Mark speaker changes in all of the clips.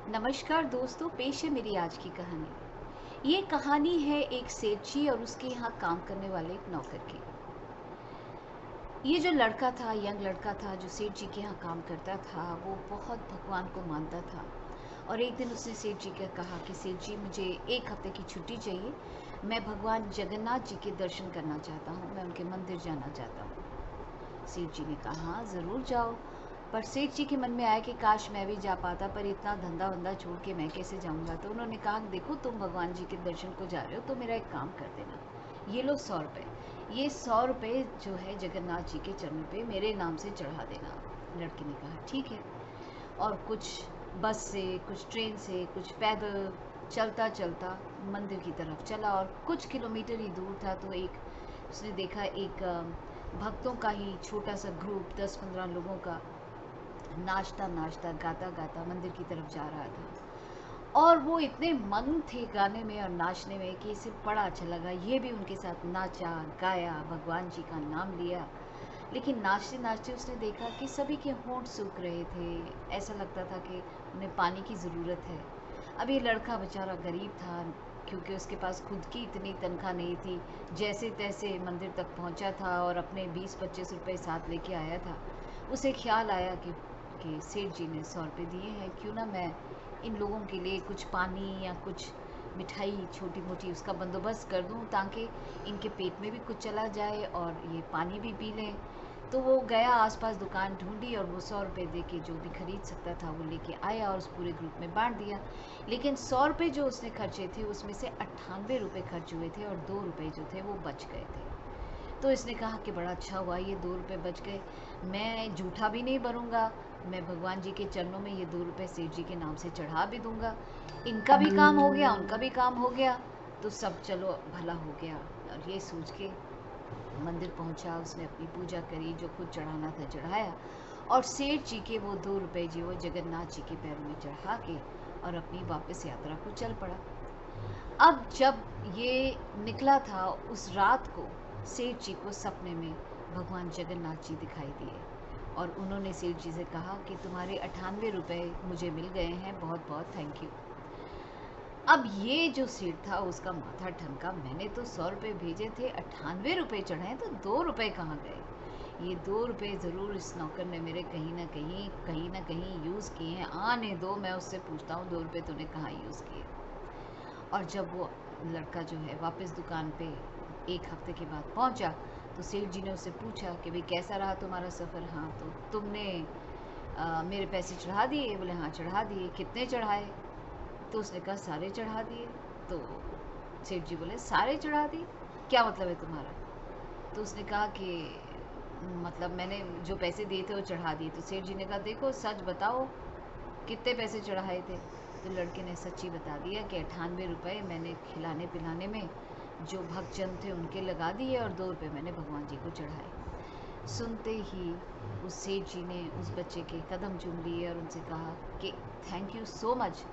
Speaker 1: नमस्कार दोस्तों, पेश है मेरी आज की कहानी। ये कहानी है एक सेठ जी और उसके यहाँ काम करने वाले एक नौकर की। ये जो लड़का था, यंग लड़का था जो सेठ जी के यहाँ काम करता था, वो बहुत भगवान को मानता था। और एक दिन उसने सेठ जी को कहा कि सेठ जी, मुझे एक हफ्ते की छुट्टी चाहिए। मैं भगवान जगन्नाथ जी के दर्शन करना चाहता हूँ, मैं उनके मंदिर जाना चाहता हूँ। सेठ जी ने कहा, हाँ ज़रूर जाओ। पर सेठ जी के मन में आया कि काश मैं भी जा पाता, पर इतना धंधा वंदा छोड़ के मैं कैसे जाऊंगा। तो उन्होंने कहा, देखो तुम भगवान जी के दर्शन को जा रहे हो तो मेरा एक काम कर देना, ये लो 100 रुपये। ये 100 रुपये जो है जगन्नाथ जी के चरणों पे मेरे नाम से चढ़ा देना। लड़के ने कहा ठीक है। और कुछ बस से, कुछ ट्रेन से, कुछ पैदल चलता चलता मंदिर की तरफ चला। और कुछ किलोमीटर ही दूर था तो एक उसने देखा, एक भक्तों का ही छोटा सा ग्रुप 10-15 लोगों का नाचता नाचता गाता गाता मंदिर की तरफ जा रहा था। और वो इतने मग्न थे गाने में और नाचने में कि इसे बड़ा अच्छा लगा। ये भी उनके साथ नाचा गाया, भगवान जी का नाम लिया। लेकिन नाचते नाचते उसने देखा कि सभी के होंठ सूख रहे थे। ऐसा लगता था कि उन्हें पानी की ज़रूरत है। अब ये लड़का बेचारा गरीब था, क्योंकि उसके पास खुद की इतनी तनख्वाह नहीं थी। जैसे तैसे मंदिर तक पहुंचा था और अपने 20-25 रुपये साथ लेके आया था। उसे ख्याल आया कि सेठ जी ने 100 रुपये दिए हैं, क्यों ना मैं इन लोगों के लिए कुछ पानी या कुछ मिठाई छोटी मोटी उसका बंदोबस्त कर दूं, ताकि इनके पेट में भी कुछ चला जाए और ये पानी भी पी लें। तो वो गया, आसपास दुकान ढूंढी और वो 100 रुपये दे के जो भी खरीद सकता था वो लेके आया और उस पूरे ग्रुप में बांट दिया। लेकिन 100 रुपये जो उसने खर्चे थे उसमें से 98 रुपये खर्च हुए थे और 2 रुपये जो थे वो बच गए थे। तो इसने कहा कि बड़ा अच्छा हुआ, ये 2 रुपये बच गए। मैं जूठा भी नहीं भरूंगा, मैं भगवान जी के चरणों में ये 2 रुपये सेठ जी के नाम से चढ़ा भी दूंगा। इनका भी काम हो गया, उनका भी काम हो गया, तो सब चलो भला हो गया। और ये सोच के मंदिर पहुंचा, उसने अपनी पूजा करी, जो कुछ चढ़ाना था चढ़ाया। और सेठ जी के वो 2 रुपये जी वो जगन्नाथ जी के पैरों में चढ़ा के और अपनी वापस यात्रा को चल पड़ा। अब जब ये निकला था उस रात को, सेठ जी को सपने में भगवान जगन्नाथ जी दिखाई दिए और उन्होंने सेठ जी से कहा कि तुम्हारे 98 रुपये मुझे मिल गए हैं, बहुत बहुत थैंक यू। अब ये जो सेठ था उसका माथा ठनका, मैंने तो 100 रुपये भेजे थे, 98 रुपये चढ़े तो 2 रुपये कहाँ गए। ये 2 रुपये ज़रूर इस नौकर ने मेरे कहीं ना कहीं यूज़ किए हैं। आने दो, मैं उससे पूछता हूँ 2 रुपये तूने कहाँ यूज़ किए। और जब वो लड़का जो है वापस दुकान पे एक हफ्ते के बाद पहुंचा तो सेठ जी ने उससे पूछा कि भाई कैसा रहा तुम्हारा सफ़र। हाँ, तो तुमने मेरे पैसे चढ़ा दिए? बोले हाँ चढ़ा दिए। कितने चढ़ाए? तो उसने कहा सारे चढ़ा दिए। तो सेठ जी बोले सारे चढ़ा दिए, क्या मतलब है तुम्हारा? तो उसने कहा कि मतलब मैंने जो पैसे दिए थे वो चढ़ा दिए। तो सेठ जी ने कहा देखो सच बताओ, कितने पैसे चढ़ाए थे? तो लड़के ने सच्ची बता दिया कि 98 रुपये मैंने खिलाने पिलाने में जो भक्तजन थे उनके लगा दिए और 2 रुपये मैंने भगवान जी को चढ़ाए। सुनते ही उस सेठ जी ने उस बच्चे के कदम चूम लिए और उनसे कहा कि थैंक यू सो मच,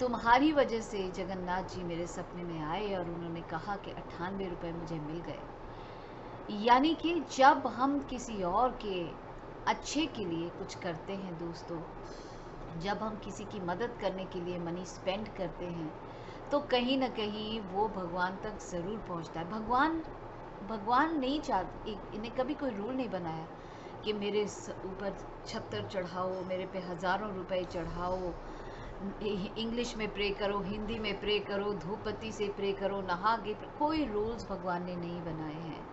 Speaker 1: तुम्हारी वजह से जगन्नाथ जी मेरे सपने में आए और उन्होंने कहा कि 98 रुपये मुझे मिल गए। यानी कि जब हम किसी और के अच्छे के लिए कुछ करते हैं दोस्तों, जब हम किसी की मदद करने के लिए मनी स्पेंड करते हैं तो कहीं ना कहीं वो भगवान तक ज़रूर पहुंचता है। भगवान नहीं चाहते, इन्हें कभी कोई रूल नहीं बनाया कि मेरे ऊपर 76 चढ़ाओ, मेरे पे हज़ारों रुपए चढ़ाओ, इंग्लिश में प्रे करो, हिंदी में प्रे करो, धूप बत्ती से प्रे करो, नहा के कोई रूल्स भगवान ने नहीं बनाए हैं।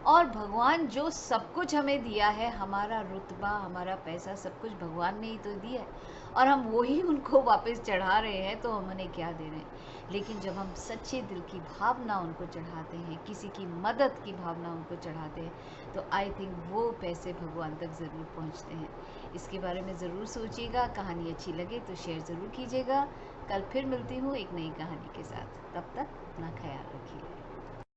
Speaker 1: और भगवान जो सब कुछ हमें दिया है, हमारा रुतबा, हमारा पैसा, सब कुछ भगवान ने ही तो दिया है और हम वही उनको वापस चढ़ा रहे हैं, तो हम उन्हें क्या दे रहे हैं। लेकिन जब हम सच्चे दिल की भावना उनको चढ़ाते हैं, किसी की मदद की भावना उनको चढ़ाते हैं, तो आई थिंक वो पैसे भगवान तक ज़रूर पहुंचते हैं। इसके बारे में ज़रूर सोचिएगा। कहानी अच्छी लगे तो शेयर ज़रूर कीजिएगा। कल फिर मिलती हूँ एक नई कहानी के साथ, तब तक अपना ख्याल रखिए।